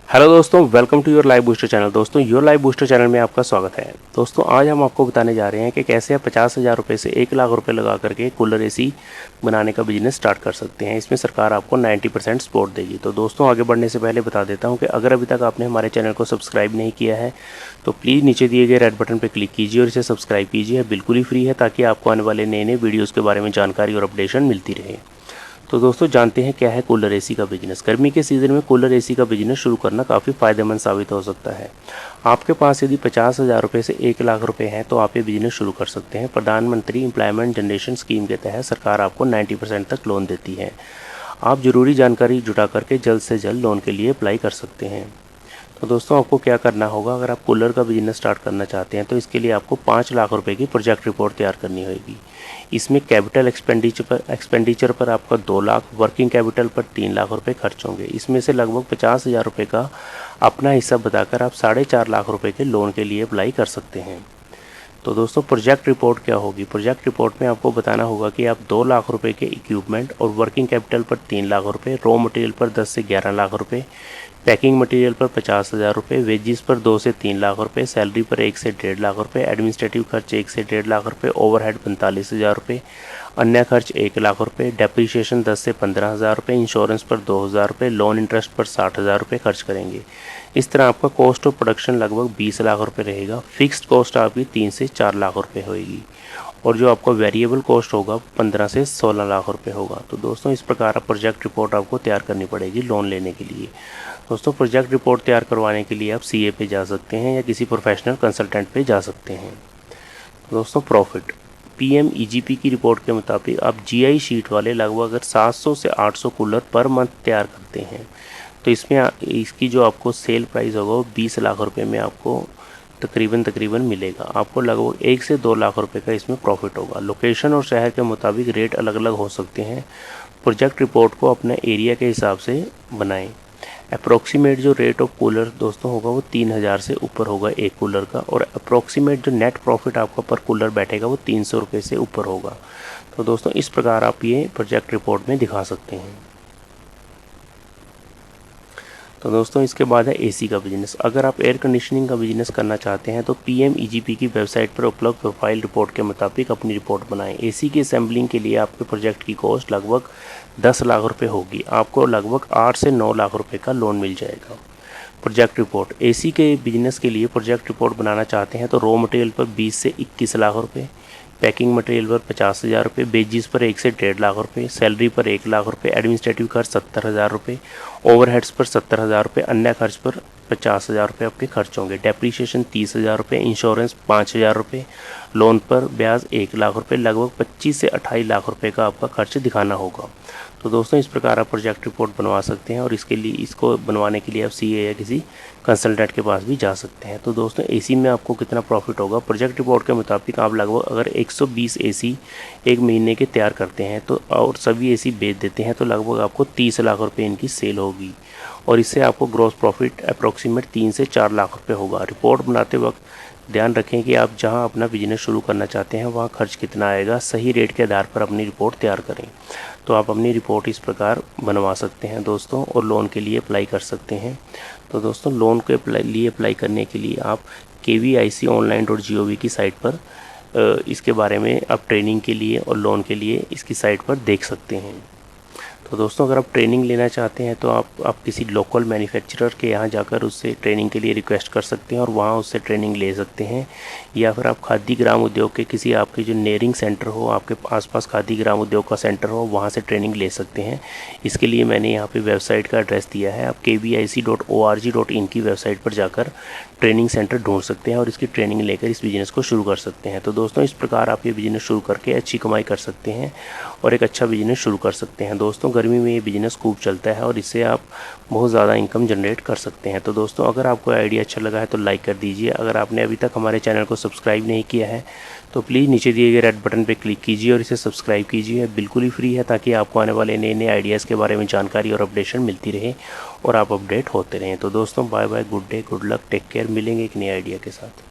Hello दोस्तों, welcome to your live booster channel. दोस्तों, your live booster channel में आपका स्वागत है। दोस्तों, आज हम आपको बताने जा रहे हैं कि कैसे आप 50,000 रुपये से 1 लाख रुपए लगा करके कूलर एसी बनाने का बिजनेस स्टार्ट कर सकते हैं। इसमें सरकार आपको 90% सपोर्ट देगी। तो दोस्तों, आगे बढ़ने से पहले बता देता हूं कि अगर अभी तक आपने हमारे चैनल को सब्सक्राइब नहीं किया है तो प्लीज़ नीचे दिए गए रेड बटन पर क्लिक कीजिए और इसे सब्सक्राइब कीजिए। बिल्कुल ही फ्री है, ताकि आपको आने वाले नए नए वीडियोज़ के बारे में जानकारी और अपडेशन मिलती रहे। तो दोस्तों, जानते हैं क्या है कूलर एसी का बिजनेस। गर्मी के सीज़न में कूलर एसी का बिजनेस शुरू करना काफ़ी फ़ायदेमंद साबित हो सकता है। आपके पास यदि 50,000 रुपये से 1 लाख रुपये हैं तो आप ये बिजनेस शुरू कर सकते हैं। प्रधानमंत्री एम्प्लॉयमेंट जनरेशन स्कीम के तहत सरकार आपको 90% तक लोन देती है। आप ज़रूरी जानकारी जुटा करके जल्द से जल्द लोन के लिए अप्लाई कर सकते हैं। तो दोस्तों, आपको क्या करना होगा, अगर आप कूलर का बिजनेस स्टार्ट करना चाहते हैं तो इसके लिए आपको 5 लाख रुपए की प्रोजेक्ट रिपोर्ट तैयार करनी होगी। इसमें कैपिटल एक्सपेंडिचर पर आपका 2 लाख, वर्किंग कैपिटल पर 3 लाख रुपए खर्च होंगे। इसमें से लगभग 50,000 रुपये का अपना हिस्सा बताकर आप 4.5 लाख रुपए के लोन के लिए अप्लाई कर सकते हैं। तो दोस्तों, प्रोजेक्ट रिपोर्ट क्या होगी। प्रोजेक्ट रिपोर्ट में आपको बताना होगा कि आप 2 लाख रुपए के इक्विपमेंट और वर्किंग कैपिटल पर 3 लाख रुपए, रॉ मटेरियल पर 10 से 11 लाख रुपए, पैकिंग मटेरियल पर 50,000 रुपये, वेजेस पर 2 से 3 लाख रुपए, सैलरी पर 1 से 1.5 लाख रुपए, एडमिनिस्ट्रेटिव खर्च 1 से 1.5 लाख रुपए, ओवरहेड 45,000 रुपये, अन्य खर्च 1 लाख रुपए, डेप्रीशिएशन 10 से 15,000 रुपये, इंश्योरेंस पर 2,000 रुपये, लोन इंटरेस्ट पर 60,000 रुपये खर्च करेंगे। इस तरह आपका कॉस्ट ऑफ प्रोडक्शन लगभग 20 लाख रुपये रहेगा। फिक्स्ड कॉस्ट आपकी 3 से 4 लाख रुपये होगी और जो आपका वेरिएबल कॉस्ट होगा 15 से 16 लाख रुपए होगा। तो दोस्तों, इस प्रकार प्रोजेक्ट रिपोर्ट आपको तैयार करनी पड़ेगी लोन लेने के लिए। दोस्तों, प्रोजेक्ट रिपोर्ट तैयार करवाने के लिए आप सीए पे जा सकते हैं या किसी प्रोफेशनल कंसल्टेंट पे जा सकते हैं। दोस्तों, प्रॉफिट पीएमईजीपी की रिपोर्ट के मुताबिक आप जीआई शीट वाले लगभग अगर 700 से 800 कूलर पर मंथ तैयार करते हैं तो इसमें इसकी जो आपको सेल प्राइस होगा वो 20 लाख रुपए में आपको तकरीबन मिलेगा। आपको लगभग 1 से 2 लाख रुपए का इसमें प्रॉफिट होगा। लोकेशन और शहर के मुताबिक रेट अलग अलग हो सकते हैं। प्रोजेक्ट रिपोर्ट को अपने एरिया के हिसाब से बनाएं। अप्रोक्सीमेट जो रेट ऑफ कूलर दोस्तों होगा वो 3,000 से ऊपर होगा एक कूलर का, और अप्रोक्सीमेट जो नेट प्रॉफिट आपका पर कूलर बैठेगा वो 300 रुपये से ऊपर होगा। तो दोस्तों, इस प्रकार आप ये प्रोजेक्ट रिपोर्ट में दिखा सकते हैं। तो दोस्तों, इसके बाद है एसी का बिजनेस। अगर आप एयर कंडीशनिंग का बिजनेस करना चाहते हैं तो पीएमईजीपी की वेबसाइट पर उपलब्ध प्रोफाइल रिपोर्ट के मुताबिक अपनी रिपोर्ट बनाएं। एसी की असेंबलिंग के लिए आपके प्रोजेक्ट की कॉस्ट लगभग 10 लाख रुपए होगी। आपको लगभग 8 से 9 लाख रुपए का लोन मिल जाएगा। प्रोजेक्ट रिपोर्ट एसी के बिजनेस के लिए प्रोजेक्ट रिपोर्ट बनाना चाहते हैं तो रॉ मटेरियल पर 20 से 21 लाख रुपये, पैकिंग मटेरियल पर 50,000 रुपये, बेजिस पर 1 से 1.5 लाख रुपये, सैलरी पर 1 लाख रुपये, एडमिनिस्ट्रेटिव खर्च 70,000 रुपये, ओवरहेड्स पर 70,000 रुपये, अन्य खर्च पर 50,000 रुपये आपके खर्च होंगे। डेप्रीशिएशन 30,000 रुपये, इंश्योरेंस 5,000 रुपये, लोन पर ब्याज 1 लाख रुपये, लगभग 25 से 28 लाख रुपये का आपका खर्च दिखाना होगा। तो दोस्तों, इस प्रकार आप प्रोजेक्ट रिपोर्ट बनवा सकते हैं और इसको बनवाने के लिए आप सीए या किसी कंसल्टेंट के पास भी जा सकते हैं। तो दोस्तों, एसी में आपको कितना प्रॉफिट होगा, प्रोजेक्ट रिपोर्ट के मुताबिक आप लगभग अगर 120 एसी एक महीने के तैयार करते हैं तो और सभी एसी बेच देते हैं तो लगभग आपको 30 लाख रुपये इनकी सेल होगी और इससे आपको ग्रॉस प्रॉफिट अप्रोक्सीमेट 3 से 4 लाख रुपये होगा। रिपोर्ट बनाते वक्त ध्यान रखें कि आप जहां अपना बिजनेस शुरू करना चाहते हैं वहां खर्च कितना आएगा, सही रेट के आधार पर अपनी रिपोर्ट तैयार करें। तो आप अपनी रिपोर्ट इस प्रकार बनवा सकते हैं दोस्तों और लोन के लिए अप्लाई कर सकते हैं। तो दोस्तों, लोन के लिए अप्लाई करने के लिए आप kviconline.gov की साइट पर इसके बारे में आप ट्रेनिंग के लिए और लोन के लिए इसकी साइट पर देख सकते हैं। तो दोस्तों, अगर आप ट्रेनिंग लेना चाहते हैं तो आप किसी लोकल मैन्युफैक्चरर के यहाँ जाकर उससे ट्रेनिंग के लिए रिक्वेस्ट कर सकते हैं और वहाँ उससे ट्रेनिंग ले सकते हैं, या फिर आप खादी ग्राम उद्योग के किसी आपके जो नेयरिंग सेंटर हो, आपके आसपास खादी ग्राम उद्योग का सेंटर हो, वहाँ से ट्रेनिंग ले सकते हैं। इसके लिए मैंने यहाँ पे वेबसाइट का एड्रेस दिया है। आप kvic.org.in की वेबसाइट पर जाकर ट्रेनिंग सेंटर ढूंढ सकते हैं और इसकी ट्रेनिंग लेकर इस बिज़नेस को शुरू कर सकते हैं। तो दोस्तों, इस प्रकार आप ये बिज़नेस शुरू करके अच्छी कमाई कर सकते हैं और एक अच्छा बिज़नेस शुरू कर सकते हैं। दोस्तों, गर्मी में ये बिज़नेस खूब चलता है और इससे आप बहुत ज़्यादा इनकम जनरेट कर सकते हैं। तो दोस्तों, अगर आपको आइडिया अच्छा लगा है तो लाइक कर दीजिए। अगर आपने अभी तक हमारे चैनल को सब्सक्राइब नहीं किया है तो प्लीज़ नीचे दिए गए रेड बटन पर क्लिक कीजिए और इसे सब्सक्राइब कीजिए। बिल्कुल ही फ्री है, ताकि आपको आने वाले नए नए आइडियाज़ के बारे में जानकारी और अपडेशन मिलती रहे और आप अपडेट होते रहें। तो दोस्तों, bye bye, good day, good luck, take care. मिलेंगे एक नए आइडिया के साथ।